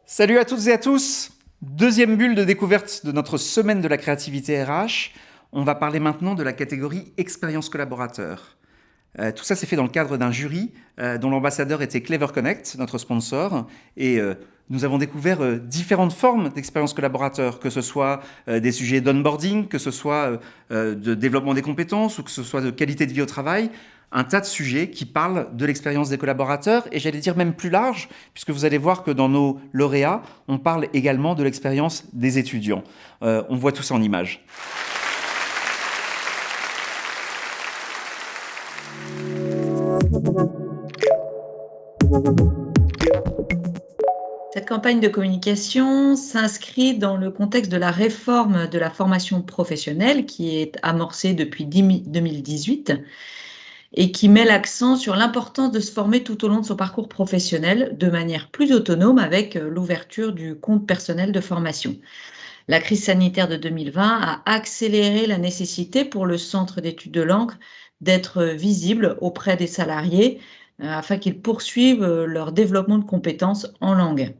Salut à toutes et à tous. Deuxième bulle de découverte de notre semaine de la créativité RH. On va parler maintenant de la catégorie expérience collaborateur. Tout ça s'est fait dans le cadre d'un jury dont l'ambassadeur était Clever Connect, notre sponsor. Et nous avons découvert différentes formes d'expérience collaborateur, que ce soit des sujets d'onboarding, que ce soit de développement des compétences ou que ce soit de qualité de vie au travail. Un tas de sujets qui parlent de l'expérience des collaborateurs et j'allais dire même plus large, puisque vous allez voir que dans nos lauréats, on parle également de l'expérience des étudiants. On voit tout ça en images. Cette campagne de communication s'inscrit dans le contexte de la réforme de la formation professionnelle qui est amorcée depuis 2018 et qui met l'accent sur l'importance de se former tout au long de son parcours professionnel de manière plus autonome avec l'ouverture du compte personnel de formation. La crise sanitaire de 2020 a accéléré la nécessité pour le Centre d'études de langue d'être visible auprès des salariés afin qu'ils poursuivent leur développement de compétences en langue.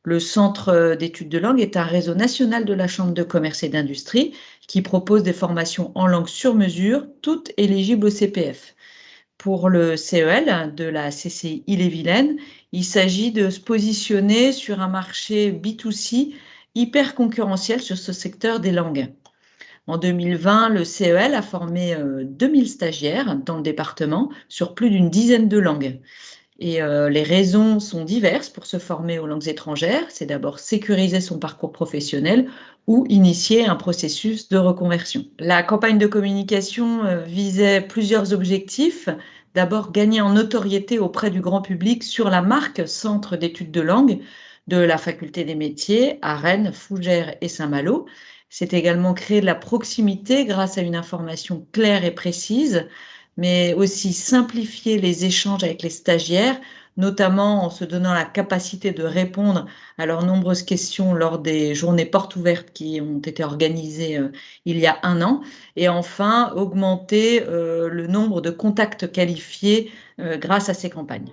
Le Centre d'études de langue est un réseau national de la Chambre de commerce et d'industrie qui propose des formations en langue sur mesure, toutes éligibles au CPF. Pour le CEL de la CCI Ille-et-Vilaine, il s'agit de se positionner sur un marché B2C hyper concurrentiel sur ce secteur des langues. En 2020, le CEL a formé 2000 stagiaires dans le département sur plus d'une dizaine de langues. Et les raisons sont diverses pour se former aux langues étrangères. C'est d'abord sécuriser son parcours professionnel ou initier un processus de reconversion. La campagne de communication visait plusieurs objectifs. D'abord, gagner en notoriété auprès du grand public sur la marque Centre d'études de langue de la Faculté des métiers à Rennes, Fougères et Saint-Malo. C'est également créer de la proximité grâce à une information claire et précise, mais aussi simplifier les échanges avec les stagiaires, notamment en se donnant la capacité de répondre à leurs nombreuses questions lors des journées portes ouvertes qui ont été organisées il y a un an. Et enfin, augmenter le nombre de contacts qualifiés grâce à ces campagnes.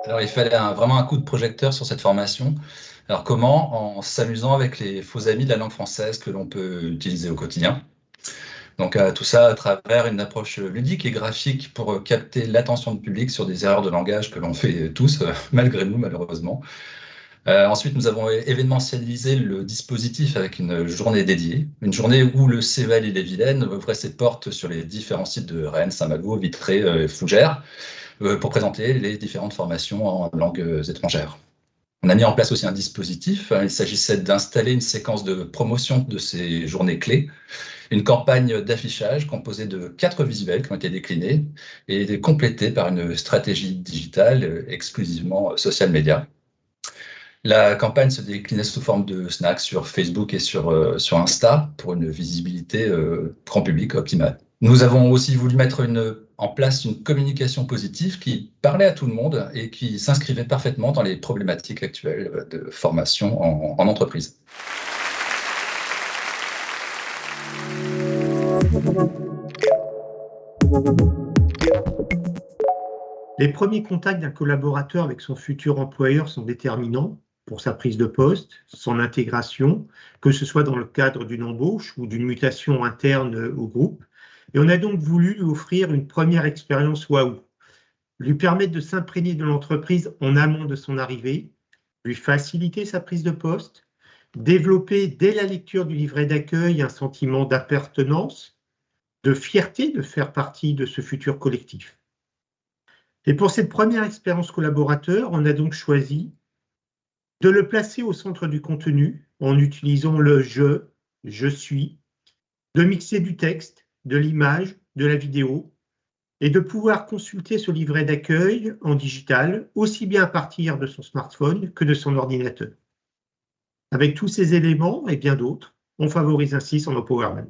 Alors, il fallait vraiment un coup de projecteur sur cette formation. Alors, comment? En s'amusant avec les faux amis de la langue française que l'on peut utiliser au quotidien. Donc, tout ça à travers une approche ludique et graphique pour capter l'attention du public sur des erreurs de langage que l'on fait tous, malgré nous, malheureusement. Ensuite, nous avons événementialisé le dispositif avec une journée dédiée, une journée où le CEL Ille-et-Vilaine ouvrait ses portes sur les différents sites de Rennes, Saint-Malo, Vitré et Fougères pour présenter les différentes formations en langues étrangères. On a mis en place aussi un dispositif. Il s'agissait d'installer une séquence de promotion de ces journées clés, une campagne d'affichage composée de 4 visuels qui ont été déclinés et complétés par une stratégie digitale exclusivement social media. La campagne se déclinait sous forme de snacks sur Facebook et sur Insta pour une visibilité grand public optimale. Nous avons aussi voulu mettre en place une communication positive qui parlait à tout le monde et qui s'inscrivait parfaitement dans les problématiques actuelles de formation en entreprise. Les premiers contacts d'un collaborateur avec son futur employeur sont déterminants pour sa prise de poste, son intégration, que ce soit dans le cadre d'une embauche ou d'une mutation interne au groupe. Et on a donc voulu lui offrir une première expérience waouh, lui permettre de s'imprégner de l'entreprise en amont de son arrivée, lui faciliter sa prise de poste, développer dès la lecture du livret d'accueil un sentiment d'appartenance, de fierté de faire partie de ce futur collectif. Et pour cette première expérience collaborateur, on a donc choisi de le placer au centre du contenu en utilisant le je suis, de mixer du texte, de l'image, de la vidéo, et de pouvoir consulter ce livret d'accueil en digital, aussi bien à partir de son smartphone que de son ordinateur. Avec tous ces éléments et bien d'autres, on favorise ainsi son empowerment.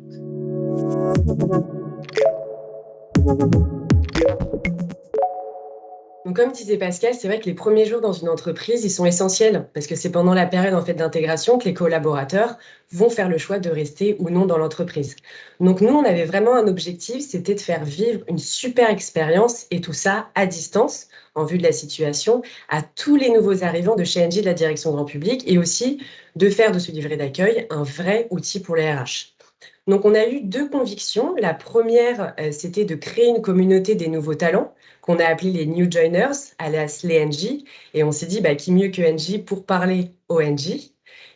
Donc, comme disait Pascal, c'est vrai que les premiers jours dans une entreprise, ils sont essentiels parce que c'est pendant la période d'intégration que les collaborateurs vont faire le choix de rester ou non dans l'entreprise. Donc, nous, on avait vraiment un objectif, c'était de faire vivre une super expérience et tout ça à distance, en vue de la situation, à tous les nouveaux arrivants de chez Engie, de la direction grand public, et aussi de faire de ce livret d'accueil un vrai outil pour les RH. Donc, on a eu 2 convictions. La première, c'était de créer une communauté des nouveaux talents qu'on a appelé les New Joiners, alias les NJ. Et on s'est dit, qui mieux que NJ pour parler aux NJ.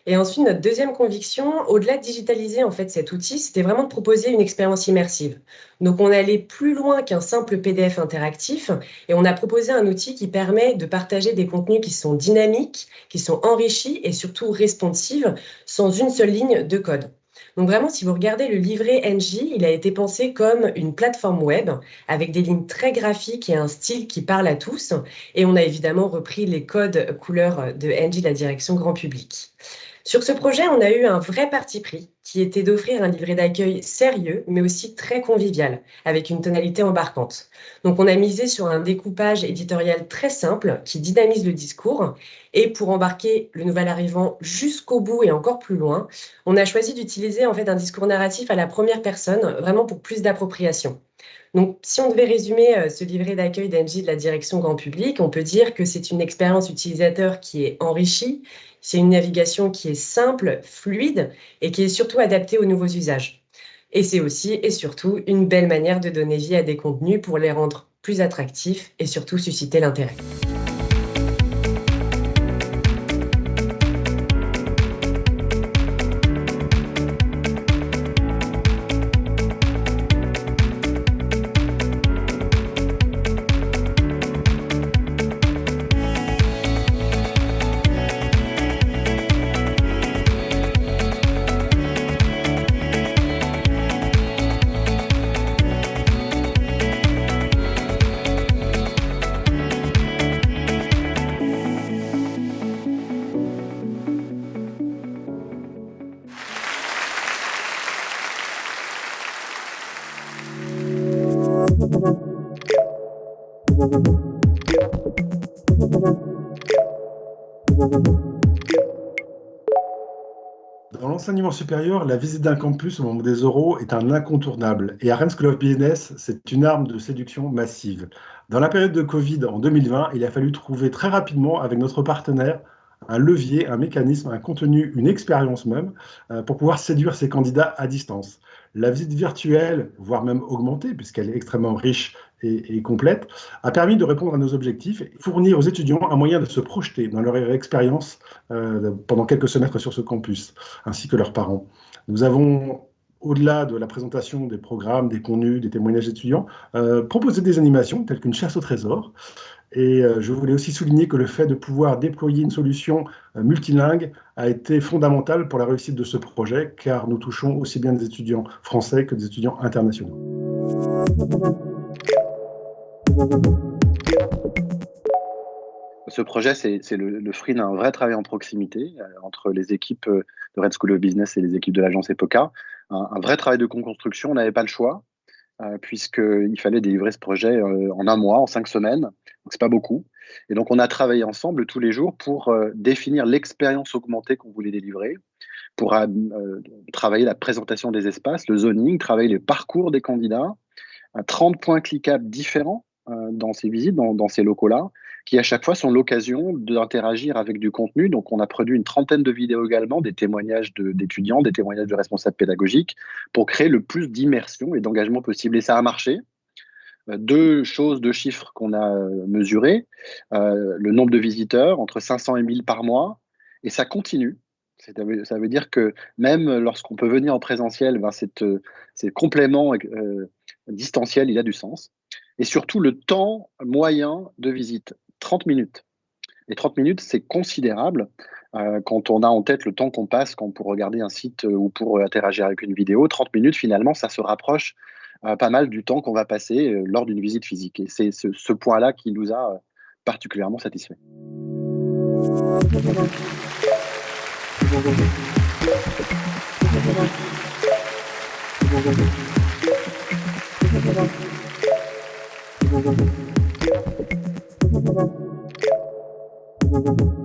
Et ensuite, notre deuxième conviction, au-delà de digitaliser en fait cet outil, c'était vraiment de proposer une expérience immersive. Donc, on allait plus loin qu'un simple PDF interactif et on a proposé un outil qui permet de partager des contenus qui sont dynamiques, qui sont enrichis et surtout responsives, sans une seule ligne de code. Donc vraiment, si vous regardez le livret Engie, il a été pensé comme une plateforme web avec des lignes très graphiques et un style qui parle à tous. Et on a évidemment repris les codes couleurs de Engie, la direction grand public. Sur ce projet, on a eu un vrai parti pris qui était d'offrir un livret d'accueil sérieux, mais aussi très convivial, avec une tonalité embarquante. Donc on a misé sur un découpage éditorial très simple qui dynamise le discours. Et pour embarquer le nouvel arrivant jusqu'au bout et encore plus loin, on a choisi d'utiliser en fait un discours narratif à la première personne, vraiment pour plus d'appropriation. Donc, si on devait résumer ce livret d'accueil d'Engie de la direction grand public, on peut dire que c'est une expérience utilisateur qui est enrichie, c'est une navigation qui est simple, fluide et qui est surtout adaptée aux nouveaux usages. Et c'est aussi et surtout une belle manière de donner vie à des contenus pour les rendre plus attractifs et surtout susciter l'intérêt. Dans l'enseignement supérieur, la visite d'un campus au moment des oraux est un incontournable. Et à Rennes School of Business, c'est une arme de séduction massive. Dans la période de Covid en 2020, il a fallu trouver très rapidement avec notre partenaire un levier, un mécanisme, un contenu, une expérience même, pour pouvoir séduire ces candidats à distance. La visite virtuelle, voire même augmentée, puisqu'elle est extrêmement riche et complète, a permis de répondre à nos objectifs et fournir aux étudiants un moyen de se projeter dans leur expérience pendant quelques semestres sur ce campus, ainsi que leurs parents. Nous avons, au-delà de la présentation des programmes, des contenus, des témoignages étudiants, proposé des animations telles qu'une chasse au trésor. Et je voulais aussi souligner que le fait de pouvoir déployer une solution multilingue a été fondamental pour la réussite de ce projet, car nous touchons aussi bien des étudiants français que des étudiants internationaux. Ce projet, c'est le fruit d'un vrai travail en proximité entre les équipes de Rennes School of Business et les équipes de l'agence EPOCA. Un vrai travail de co-construction, on n'avait pas le choix, puisqu'il fallait délivrer ce projet en 1 mois, en 5 semaines, donc c'est pas beaucoup. Et donc on a travaillé ensemble tous les jours pour définir l'expérience augmentée qu'on voulait délivrer, pour travailler la présentation des espaces, le zoning, travailler les parcours des candidats, 30 points cliquables différents dans ces visites, dans ces locaux-là, qui à chaque fois sont l'occasion d'interagir avec du contenu. Donc on a produit une 30aine de vidéos également, des témoignages d'étudiants, des témoignages de responsables pédagogiques, pour créer le plus d'immersion et d'engagement possible. Et ça a marché. 2 chiffres qu'on a mesurés, le nombre de visiteurs, entre 500 et 1000 par mois, et ça continue. Ça veut dire que même lorsqu'on peut venir en présentiel, ces compléments distanciel, il a du sens. Et surtout, le temps moyen de visite, 30 minutes. Et 30 minutes, c'est considérable quand on a en tête le temps qu'on passe pour regarder un site ou pour interagir avec une vidéo. 30 minutes, finalement, ça se rapproche pas mal du temps qu'on va passer lors d'une visite physique. Et c'est ce point-là qui nous a particulièrement satisfaits. Thank you.